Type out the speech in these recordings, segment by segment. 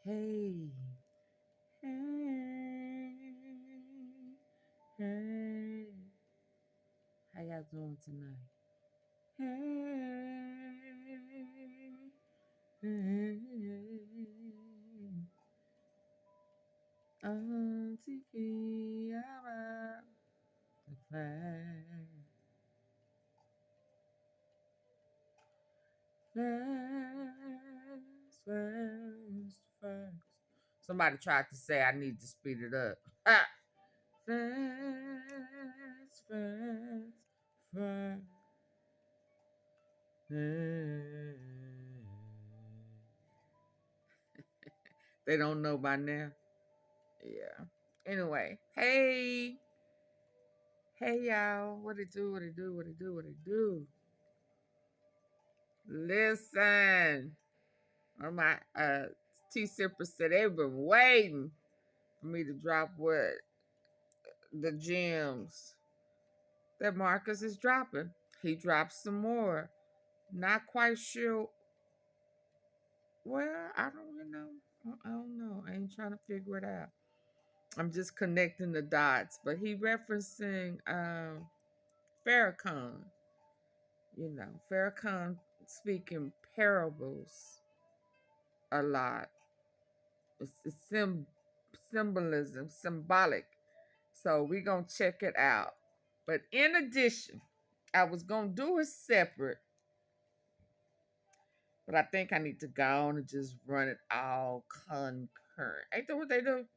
Hey, hey, hey. How y'all doing tonight? Hey, hey. Auntie Fiara, the fast. Somebody tried to say I need to speed it up. Ah. Fast. They don't know by now. Yeah. Anyway, hey y'all. What it do? Listen. One of my T sippers said they've been waiting for me to drop what the gems that Marcus is dropping. He dropped some more. Not quite sure. Well, I don't know. I don't know. I ain't trying to figure it out. I'm just connecting the dots. But he referencing Farrakhan. You know, Farrakhan speaking parables a lot. It's symbolism, symbolic. So we're going to check it out. But in addition, I was going to do it separate. But I think I need to go on and just run it all concurrent. Ain't that what they do?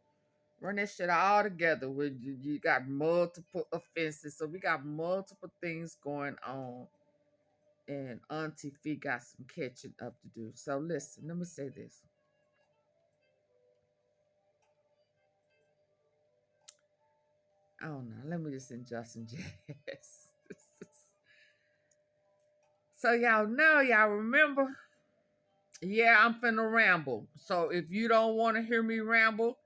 Run that shit all together when you got multiple offenses. So we got multiple things going on. And Auntie Fee got some catching up to do. So listen, let me say this. I don't know. Let me just adjust some jazz. So y'all know, y'all remember? Yeah, I'm finna ramble. So if you don't want to hear me ramble,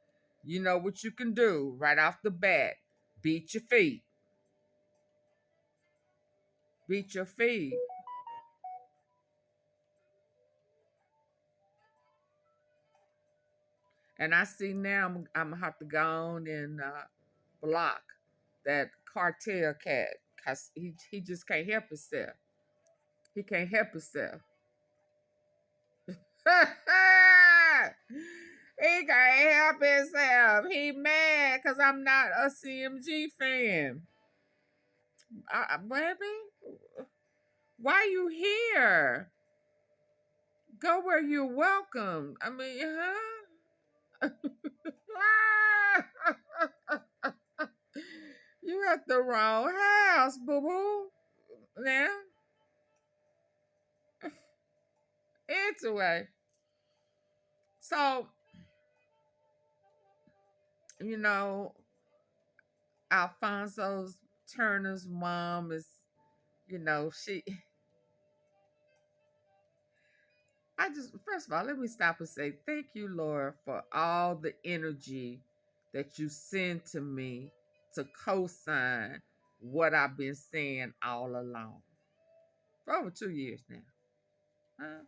you know what you can do right off the bat. Beat your feet. Beat your feet. And I see now I'm gonna have to go on and block that cartel cat because he just can't help himself. He can't help himself. He can't help himself. He mad because I'm not a CMG fan. Baby, why you here? Go where you're welcome. I mean, huh? You at the wrong house, boo boo. Now, anyway, so you know, Alfonso Turner's mom is, you know, first of all, let me stop and say thank you, Laura, for all the energy that you send to me to co-sign what I've been saying all along for over 2 years now. Huh?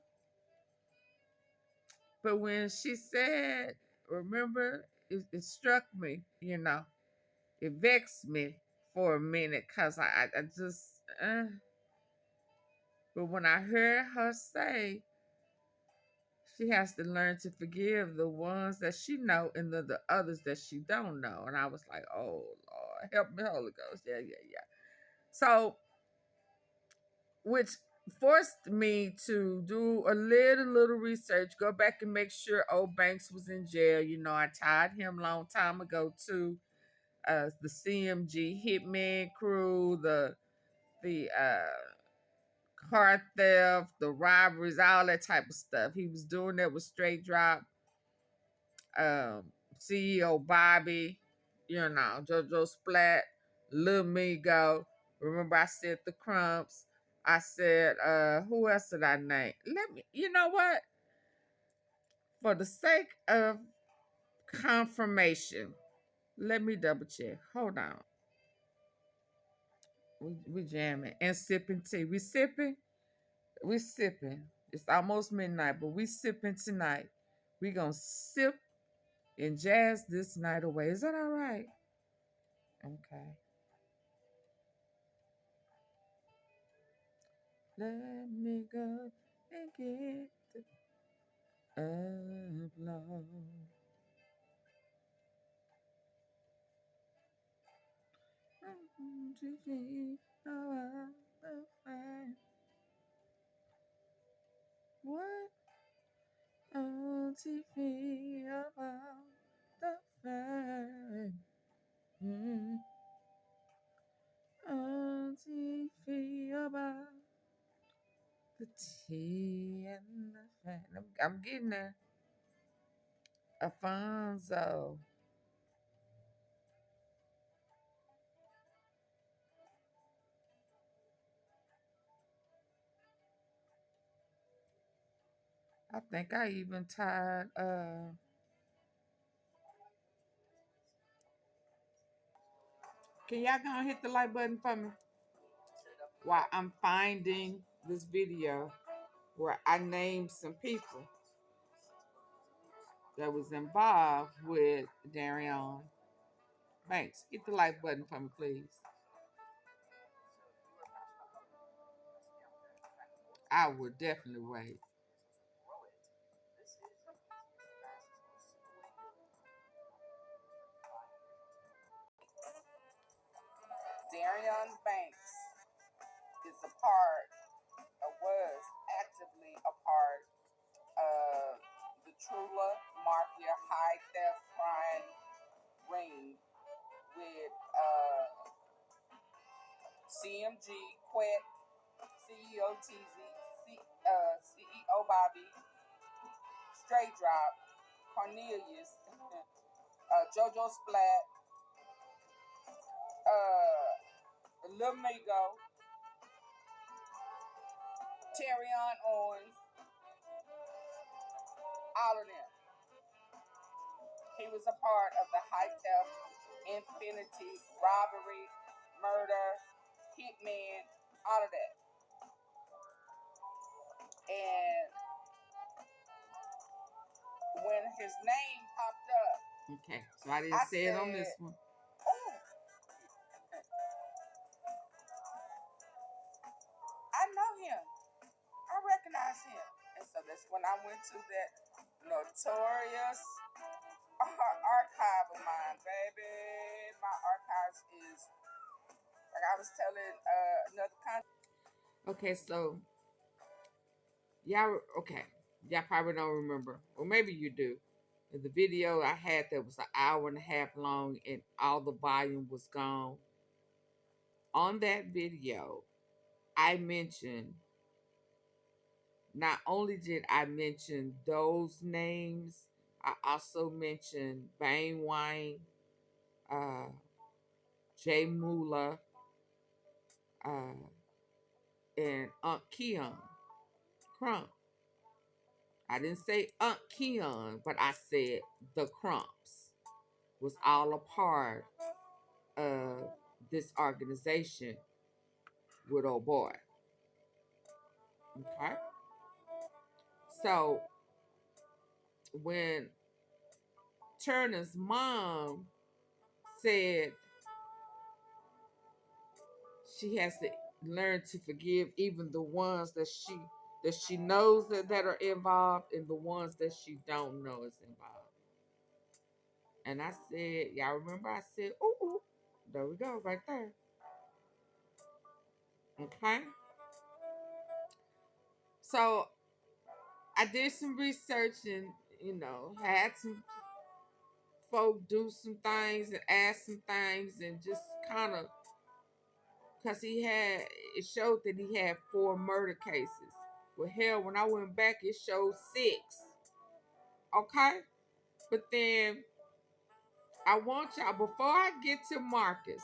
But when she said, remember, it struck me, you know, it vexed me for a minute because I just, but when I heard her say she has to learn to forgive the ones that she know and the others that she don't know. And I was like, oh, Lord, help me, Holy Ghost. Yeah. So, which forced me to do a little research, go back and make sure old Banks was in jail. You know, I tied him long time ago to the CMG Hitman crew, the car theft, the robberies, all that type of stuff. He was doing that with STRAIGHTDROP, CEOBOBBY, you know, JOJOSPLATT, LILMIGO. Remember I said the Crumps. I said, who else did I name? You know what? For the sake of confirmation, let me double check. Hold on. We jamming and sipping tea. We sipping. It's almost midnight, but we sipping tonight. We gonna sip and jazz this night away. Is that all right? Okay. Let me go and get the upload. What on TV about the fact? On TV about the tea and the fact. I'm getting there. Alfonso. I think I even tied can y'all go and hit the like button for me? While I'm finding this video where I named some people that was involved with Darion Banks. Hit the like button for me, please. I would definitely wait. Darion Banks is a part, or was actively a part of the Trula Mafia high theft crime ring with CMG, Quet, CEO Teezy, CEO Bobby, STRAIGHTDROP, Cornelius, JOJOSPLATT, LILMIGO, Terrion Owens, all of them. He was a part of the high theft, infinity, robbery, murder, hitman, all of that. And when his name popped up, okay, so I didn't say it on this one. Oh, I know him. I recognize him. And so that's when I went to that notorious archive of mine, baby. My archives is like I was telling another country. Okay, so y'all probably don't remember, or maybe you do. The video I had that was an hour and a half long, and all the volume was gone. On that video, I mentioned not only did I mention those names, I also mentioned Bane Wine, uh, Jay Mula, uh, and Unc Keon Crump. I didn't say Unc Keon, but I said the Crumps was all a part of this organization with old boy. Okay. So when Turner's mom said she has to learn to forgive even the ones that she knows that are involved and the ones that she don't know is involved. And I said, y'all remember I said, ooh, there we go, right there. Okay. So I did some research and, had some folk do some things and ask some things and just kind of, because it showed that he had 4 murder cases. Well, hell, when I went back, it showed 6. Okay? But then I want y'all, before I get to Marcus,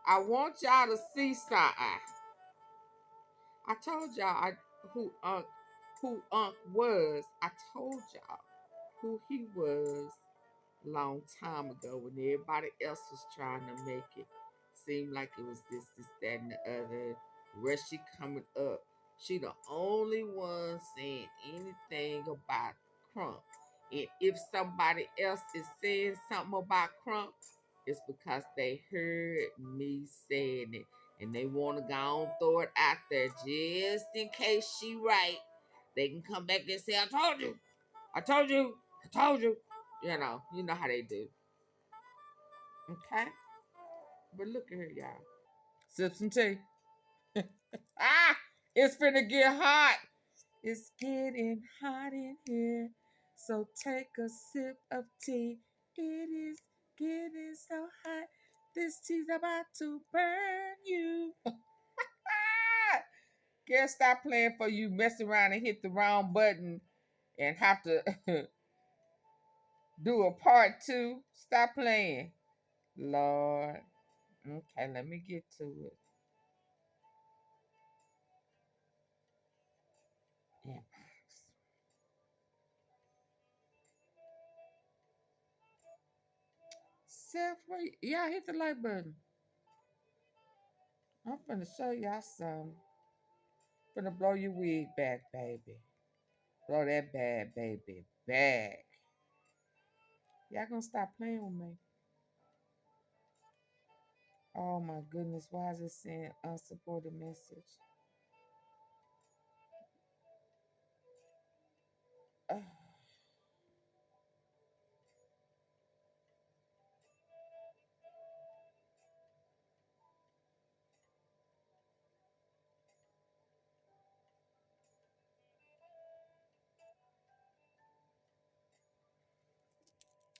I want y'all to see side. I told y'all who Unc was. I told y'all who he was long time ago when everybody else was trying to make it seem like it was this, that, and the other. Where she coming up She the only one saying anything about Crump. And if somebody else is saying something about Crump, it's because they heard me saying it. And they want to go on throw it out there just in case she right. They can come back and say, I told you. I told you. I told you. You know how they do. Okay? But look at her, y'all. Sip some tea. Ah! It's finna get hot. It's getting hot in here. So take a sip of tea. It is getting so hot. This tea's about to burn you. Can't stop playing for you mess around and hit the wrong button and have to do a part two. Stop playing. Lord. Okay, let me get to it. Yeah. Seth, wait. Yeah, hit the like button. I'm finna show y'all some. Finna blow your wig back, baby. Blow that bad baby back. Y'all gonna stop playing with me. Oh my goodness, why is it saying unsupported message? Ugh.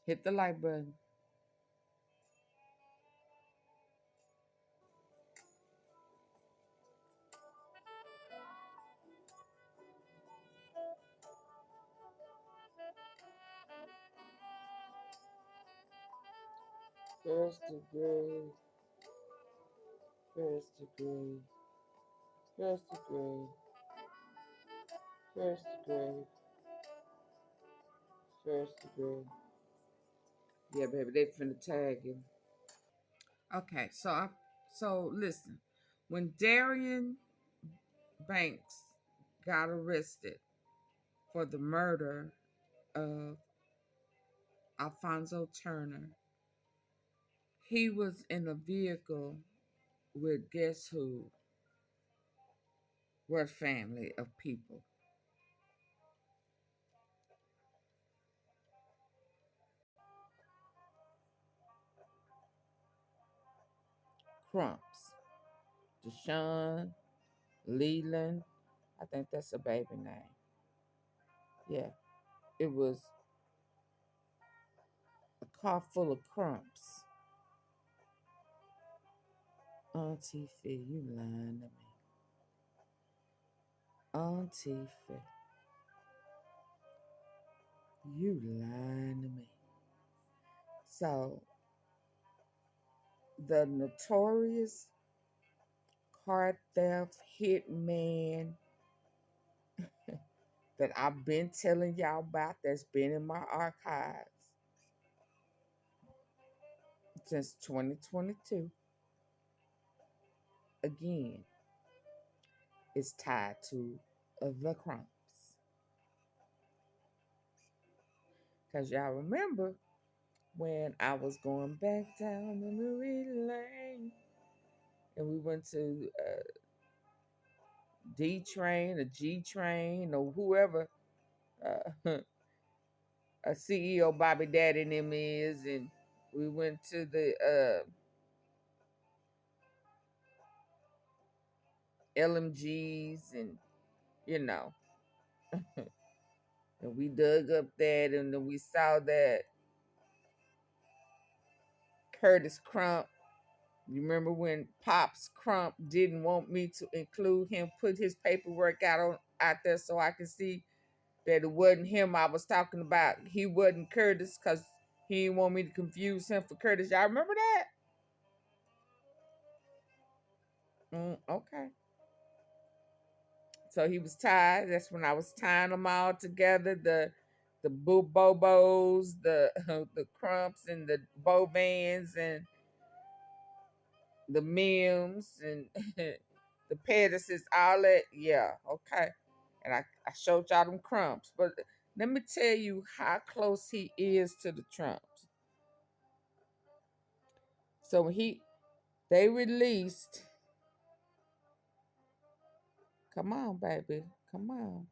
Hit the like button. First degree. First degree. First degree. First degree. First degree. Yeah, baby, they finna tag you. Okay, so listen. When Darian Banks got arrested for the murder of Alfonso Turner, he was in a vehicle with guess who? What family of people? Crumps. Deshaun, Leland. I think that's a baby name. Yeah. It was a car full of Crumps. Auntie Fee, you lying to me. Auntie Fee, you lying to me. So, the notorious car theft hitman that I've been telling y'all about that's been in my archives since 2022, again, is tied to the Crumps. Because y'all remember when I was going back down memory lane and we went to D train or G train or whoever a CEO Bobby Daddy and them is, and we went to the LMGs and you know, and we dug up that and then we saw that Curtis Crump. You remember when Pops Crump didn't want me to include him, put his paperwork out there so I could see that it wasn't him I was talking about. He wasn't Curtis because he didn't want me to confuse him for Curtis. Y'all remember that? Okay. So he was tied. That's when I was tying them all together. The bobos, the the Crumps and the Bovans and the Mims and the Pedises, all that. Yeah, okay. And I showed y'all them Crumps. But let me tell you how close he is to the Trumps. So when they released, come on, baby, come on.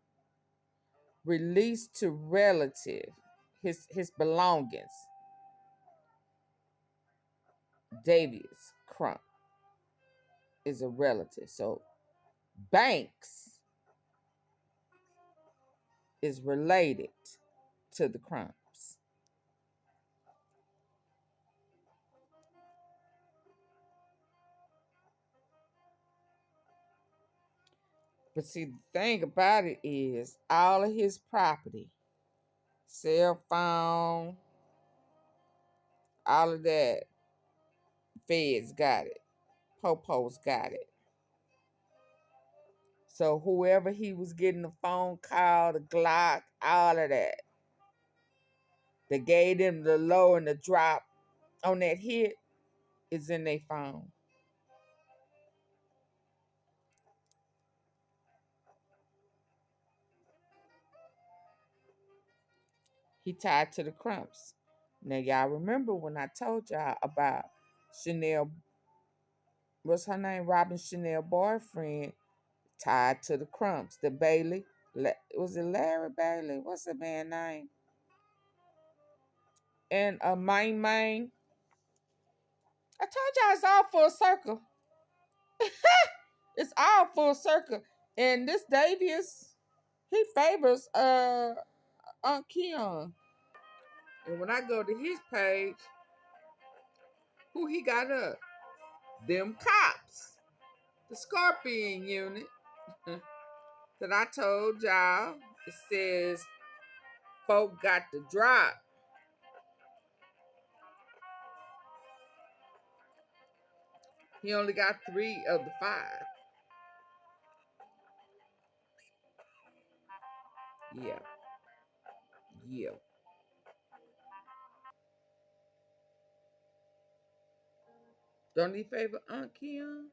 Released to relative, his belongings. Davius Crump is a relative. So Banks is related to the Crumps. But see, the thing about it is all of his property, cell phone, all of that, Feds got it. Popo's got it. So whoever he was getting the phone call, the Glock, all of that, they gave them the low and the drop on that hit is in their phone. He tied to the Crumps. Now y'all remember when I told y'all about Chanel, what's her name? Robin Chanel boyfriend tied to the Crumps. The Bailey, was it Larry Bailey? What's the man's name? And Main. I told y'all it's all full circle. It's all full circle. And this Davius, he favors Aunt Keon. And when I go to his page, who he got up? Them cops. The Scorpion unit that I told y'all. It says folk got the drop. He only got 3 of the 5. Yeah. Yeah. Don't he favor Aunt Keon?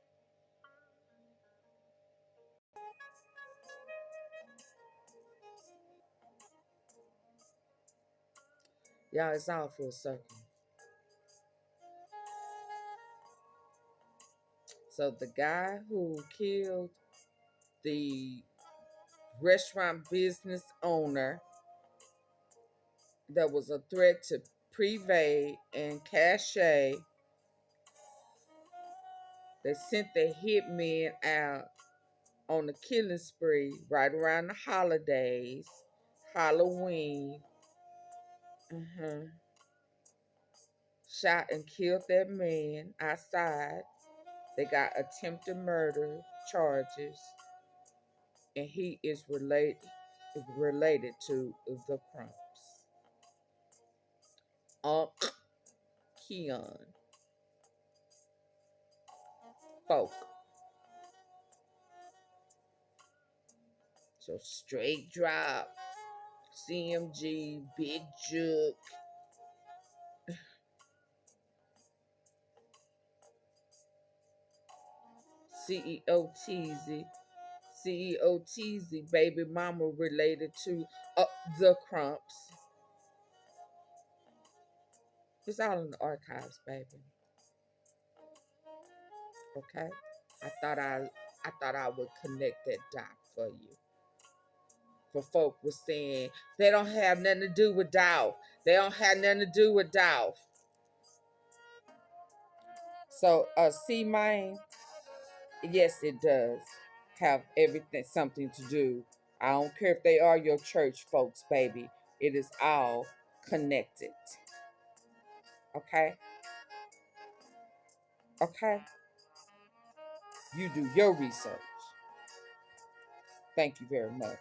Y'all, it's all full circle. So the guy who killed the restaurant business owner that was a threat to Privé and Cache, they sent the hitmen out on a killing spree right around the holidays, Halloween. Shot and killed that man outside. They got attempted murder charges, and he is related to the Crumps. Unc Keon. Folk. So Straight Drop, CMG, Big Juke, CEO Teezy, baby mama related to the Crumps. It's all in the archives, baby. Okay? I thought I would connect that dot for you. For folk was saying they don't have nothing to do with Dolph. They don't have nothing to do with Dolph. So C-Main, yes, it does have everything, something to do. I don't care if they are your church folks, baby. It is all connected. Okay? Okay? You do your research. Thank you very much.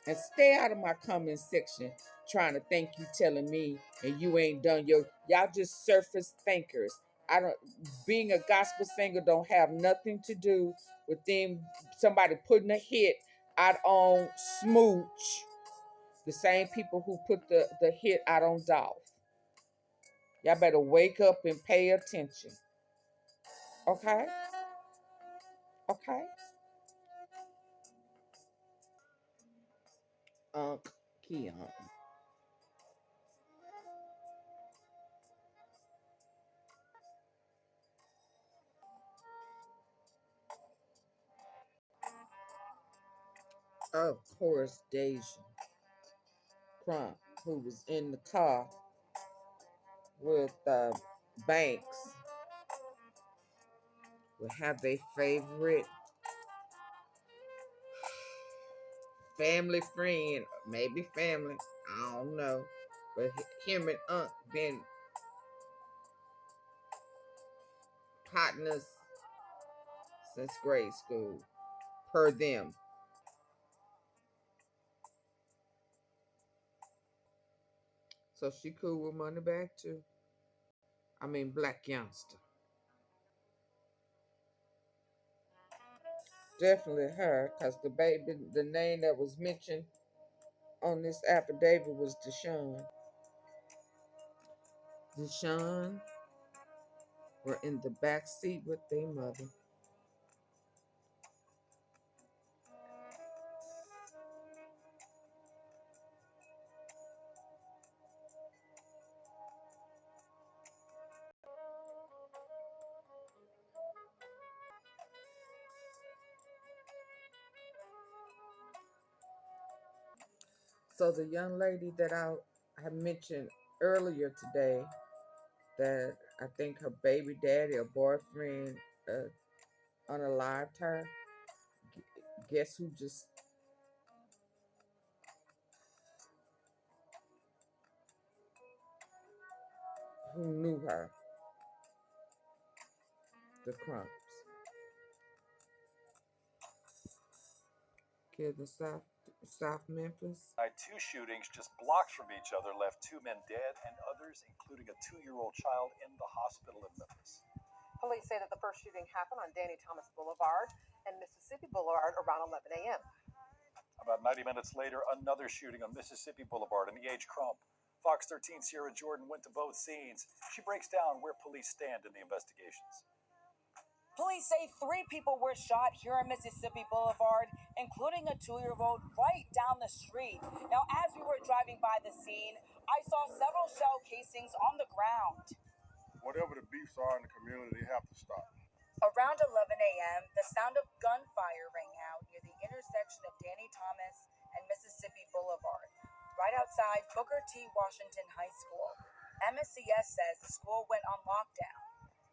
And stay out of my comment section trying to think you telling me and you ain't done y'all just surface thinkers. I don't Being a gospel singer don't have nothing to do with them somebody putting a hit out on Smooch. The same people who put the hit out on Dolph. Y'all better wake up and pay attention. Okay? Okay? Unc Keon. Of course, Deja Crump, who was in the car with Banks, would have their favorite family friend, maybe family, I don't know, but him and Unc been partners since grade school, per them. So she cool with Moneybag too. I mean, Black Youngster. Definitely her, because the baby, the name that was mentioned on this affidavit was Deshaun. Deshaun were in the back seat with their mother. So the young lady that I had mentioned earlier today, that I think her baby daddy or boyfriend unalived her. Guess who knew her? The Crumps. Killed in South Memphis. Two shootings just blocks from each other left two men dead and others, including a 2-year-old child, in the hospital in Memphis. Police say that the first shooting happened on Danny Thomas Boulevard and Mississippi Boulevard around 11 a.m. About 90 minutes later, another shooting on Mississippi Boulevard in the H. Crump. Fox 13 Sierra Jordan went to both scenes. She breaks down where police stand in the investigations. Police say 3 people were shot here on Mississippi Boulevard, including a 2-year-old right down the street. Now, as we were driving by the scene, I saw several shell casings on the ground. Whatever the beefs are in the community, they have to stop. Around 11 a.m., the sound of gunfire rang out near the intersection of Danny Thomas and Mississippi Boulevard, right outside Booker T. Washington High School. MSCS says the school went on lockdown.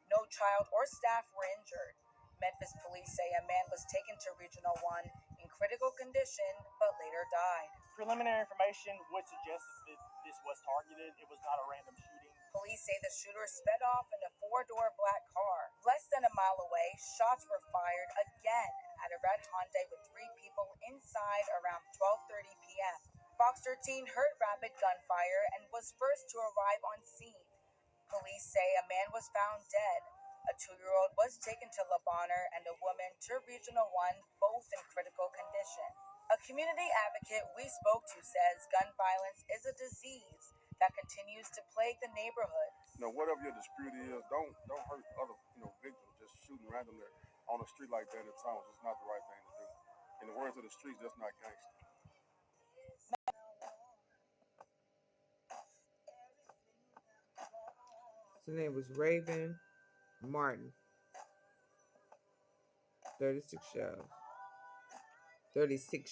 No child or staff were injured. Memphis police say a man was taken to Regional 1 in critical condition, but later died. Preliminary information would suggest that this was targeted. It was not a random shooting. Police say the shooter sped off in a 4-door black car. Less than a mile away, shots were fired again at a red Hyundai with 3 people inside around 12:30 p.m. Fox 13 heard rapid gunfire and was first to arrive on scene. Police say a man was found dead. A 2-year-old was taken to Le Bonheur and a woman to Regional 1, both in critical condition. A community advocate we spoke to says gun violence is a disease that continues to plague the neighborhood. Whatever your dispute is, don't hurt other victims. Just shooting randomly on the street like that at times is not the right thing to do. In the words of the streets, that's not gangster. His name was Raven Martin, 36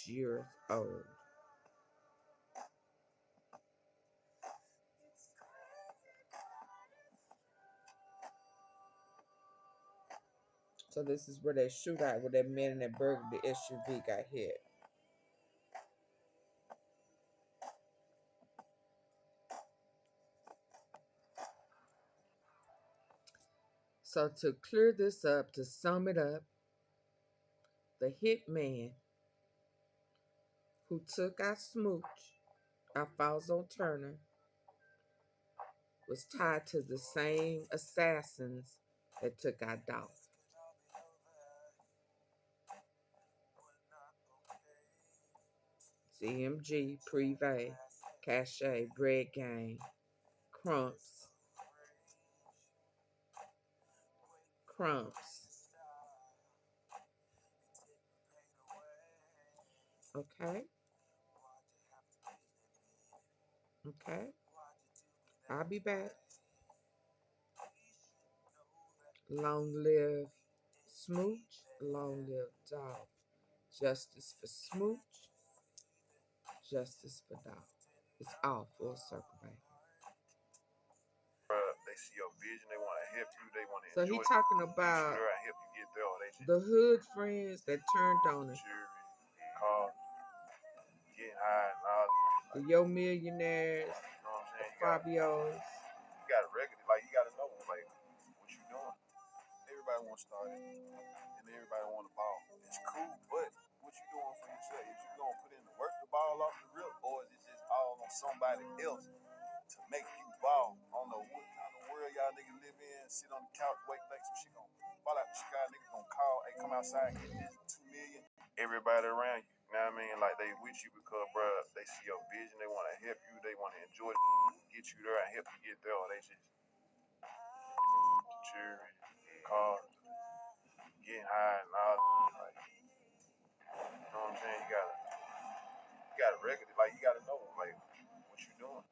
years old. So this is where that shootout where that man in that burgundy SUV got hit. So to clear this up, to sum it up, the hitman who took our smooch, Alfonso Turner, was tied to the same assassins that took our Dolph. CMG, Privé, Cache, Bread Gang, Crumps, Okay. Okay. I'll be back. Long live Smooch. Long live Dolph. Justice for Smooch. Justice for Dolph. It's all full circle, baby. They see your vision. They want to help you. They want to So he enjoy talking you. about Sure, I help you get there. Or they just the hood friends that turned on him. jury, cars, getting high and all. The Yo Millionaires, You know what I'm the saying? Fabios. You got to regulate. Like, you got to know, like, what you doing. Everybody want to start it, and everybody want to ball. It's cool, but what you doing for yourself? Is you gonna put in the work to ball off the rip, or is it just all on somebody else to make you ball? I don't know what kind of world y'all niggas live in. Sit on the couch, wait, like some shit gonna fall out the sky. Niggas gonna call, hey, come outside and get this 2 million. Everybody around you, you know what I mean? Like, they with you because, bruh, they see your vision. They want to help you. They want to enjoy it, get you there and help you get there. Or they just jury, cars, getting high and all. Like, you know what I'm saying? You gotta regulate. Like, you gotta know, like, what you doing.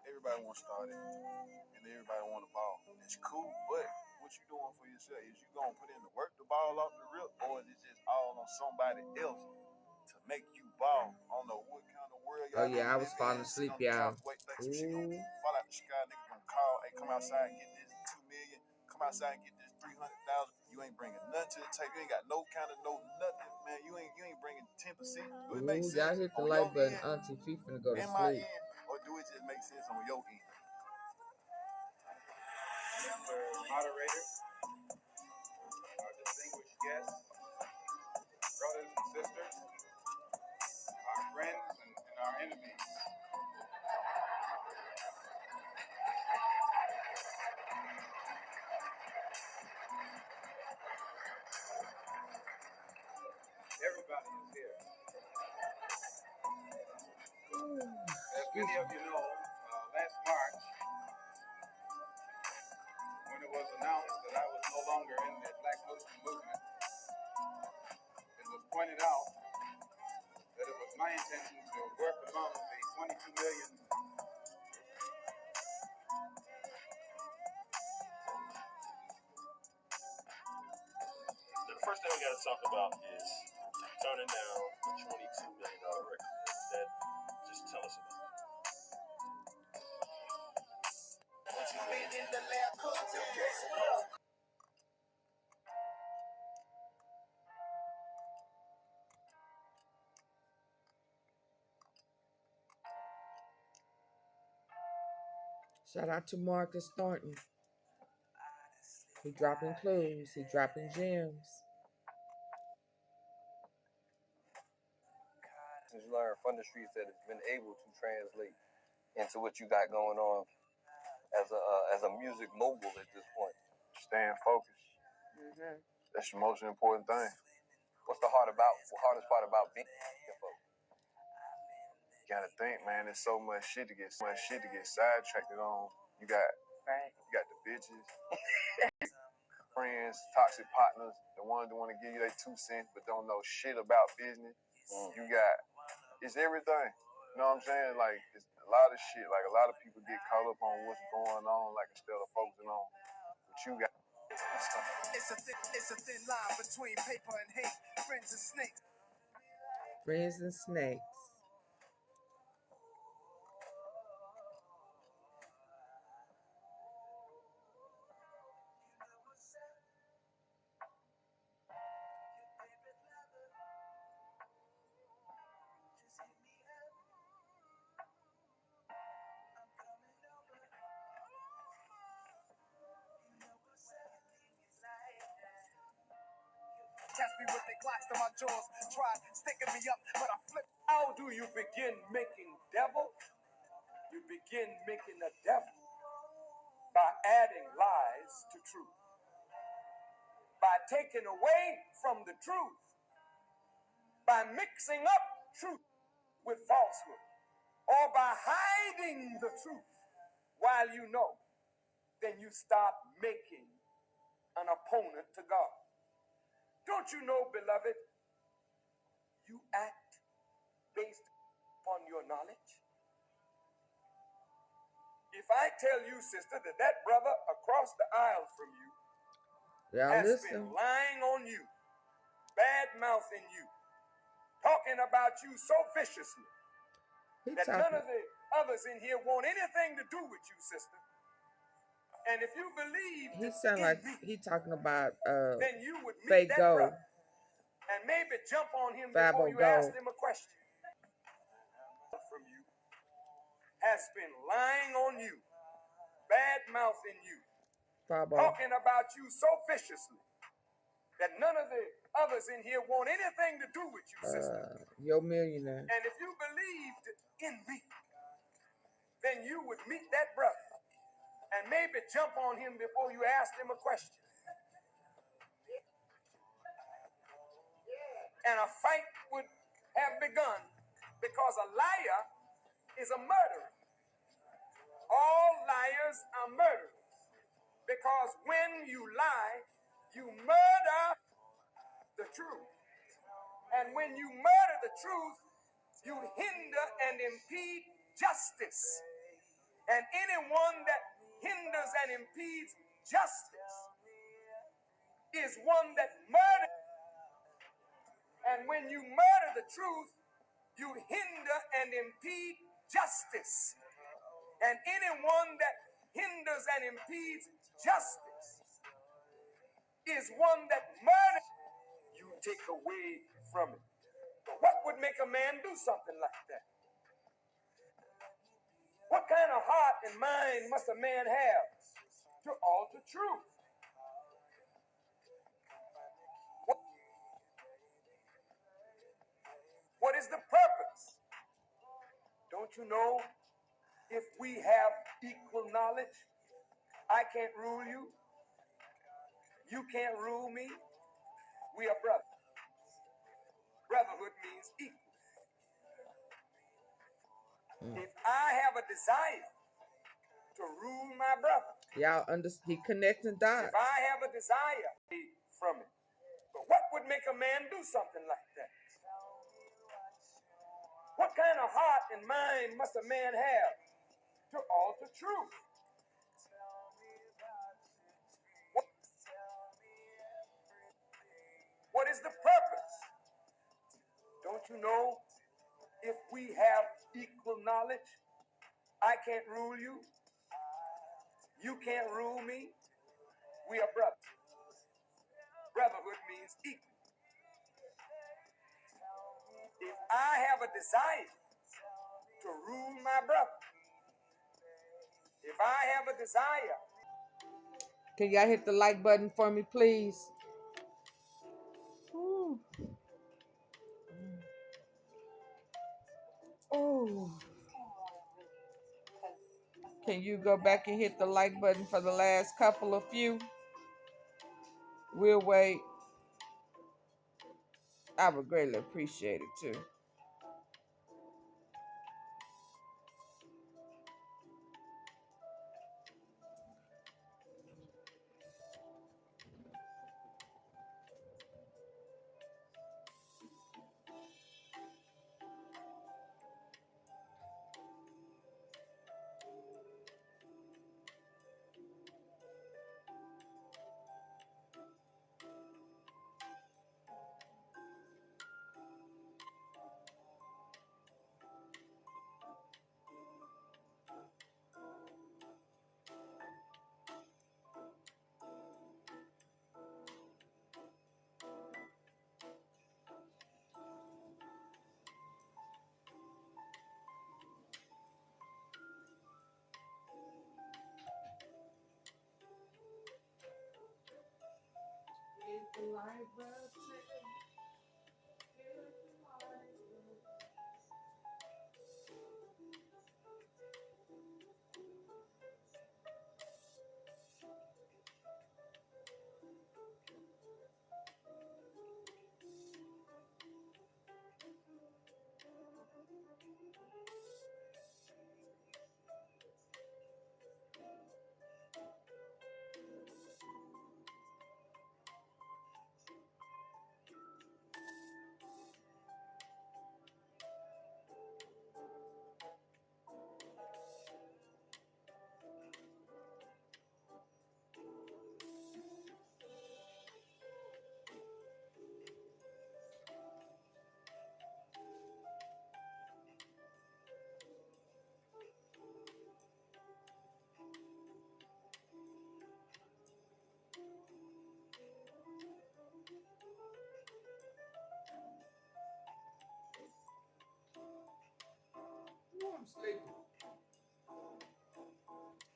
Everybody want to start it, and everybody want to ball. It's cool, but what you doing for yourself? Is you gonna put in the work to ball off the rip, or is it just all on somebody else to make you ball? I don't know what kind of world Oh y'all yeah, I live was in. falling Sit asleep, on the y'all. couch, wait, like some shit gonna fall out the sky. Niggas gonna call, hey, come outside and get this 2 million. Come outside and get this 300,000. You ain't bringing nothing to the table. You ain't got no kind of nothing, man. You ain't bringing 10%. Do it make Ooh, y'all sense hit the on like your button. end, Auntie Fee finna go to in my sleep. end, or do it just make sense on your end? Mr. Moderator, our distinguished guests, brothers and sisters, our friends and our enemies. Everybody is here. As many of you know, last March, when it was announced that I was no longer in the Black Muslim movement, it was pointed out that it was my intention to work among the 22 million. The first thing we got to talk about is turning down a $22 million record. That just tell us about it. Shout out to Marcus Thornton. He dropping clues. He dropping gems. You learn from the streets that it's been able to translate into what you got going on as a music mogul at this point. Staying focused. Mm-hmm. That's the most important thing. What's the hardest part about being focused? You gotta think, man. There's so much shit to get sidetracked on. You got the bitches, friends, toxic partners, the ones that want to give you their 2 cents but don't know shit about business. You got it's everything. You know what I'm saying? Like, it's a lot of shit. Like, a lot of people get caught up on what's going on, like, instead of focusing on what you got. It's a thin line between paper and hate, friends and snakes. Friends and snakes. Catch me with their clocks to my jaws, tried sticking me up, but I flipped. How do you begin making devil? You begin making a devil by adding lies to truth, by taking away from the truth, by mixing up truth with falsehood, or by hiding the truth while you know. Then you start making an opponent to God. Don't you know, beloved, you act based upon your knowledge? If I tell you, sister, that that brother across the aisle from you has been lying on you, bad mouthing you, talking about you so viciously that none of the others in here want anything to do with you, sister. And if you believe he sound like he talking about then you would meet that Go brother and maybe jump on him before you ask him a question. From you has been lying on you, bad mouthing you, talking about you so viciously that none of the others in here want anything to do with you, sister. Your millionaire. And if you believed in me, then you would meet that brother and maybe jump on him before you asked him a question. And a fight would have begun because a liar is a murderer. All liars are murderers because when you lie, you murder the truth. And when you murder the truth, you hinder and impede justice. And anyone that hinders and impedes justice is one that murders. And when you murder the truth, you hinder and impede justice. And anyone that hinders and impedes justice is one that murders. You take away from it. But what would make a man do something like that? What kind of heart and mind must a man have to alter truth? What is the purpose? Don't you know, if we have equal knowledge, I can't rule you, you can't rule me, we are brothers. Brotherhood means equal. If I have a desire to rule my brother, y'all understand, he connecting dots. If I have a desire from it, but what would make a man do something like that? What kind of heart and mind must a man have to alter truth? What is the purpose? Don't you know, if we have equal knowledge, I can't rule you, you can't rule me, we are brothers. Brotherhood means equal. If I have a desire to rule my brother, if I have a desire. Can y'all hit the like button for me, please? Ooh. Oh. Can you go back and hit the like button for the last couple of few? We'll wait. I would greatly appreciate it too.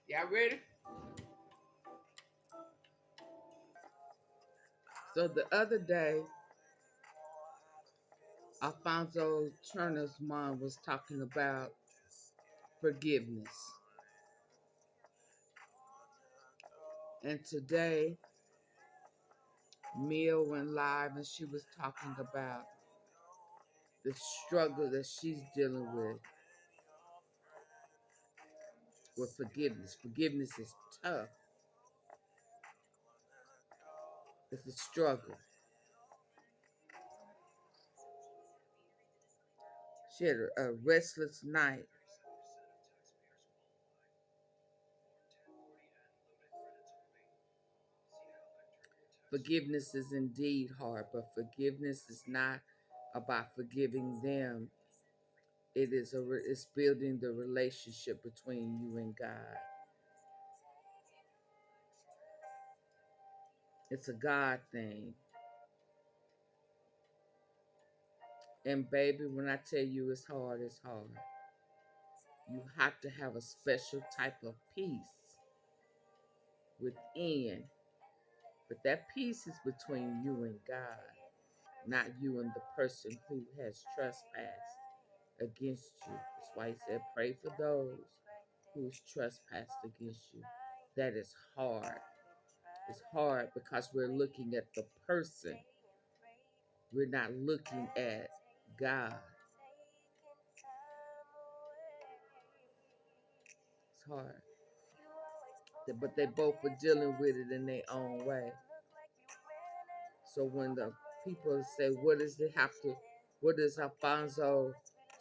Y'all ready? So the other day, Alfonso Turner's mom was talking about forgiveness. And today, Mia went live and she was talking about the struggle that she's dealing with forgiveness. Forgiveness is tough. It's a struggle. She had a restless night. Forgiveness is indeed hard, but forgiveness is not about forgiving them. It's building the relationship between you and God. It's a God thing. And baby, when I tell you it's hard, it's hard. You have to have a special type of peace within. But that peace is between you and God, not you and the person who has trespassed against you. That's why he said, pray for those who's trespassed against you. That is hard. It's hard because we're looking at the person. We're not looking at God. It's hard. But they both were dealing with it in their own way. So when the people say, what does Alfonso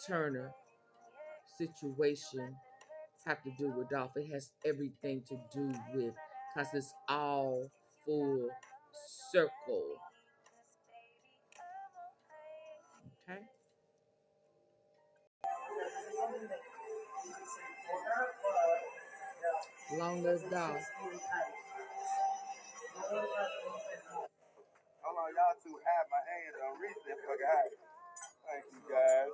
Turner situation have to do with Dolph? It has everything to do with, because it's all full circle. Okay? Long live Dolph. Hold on, y'all two have my hand on reach that fucking high. Thank you guys.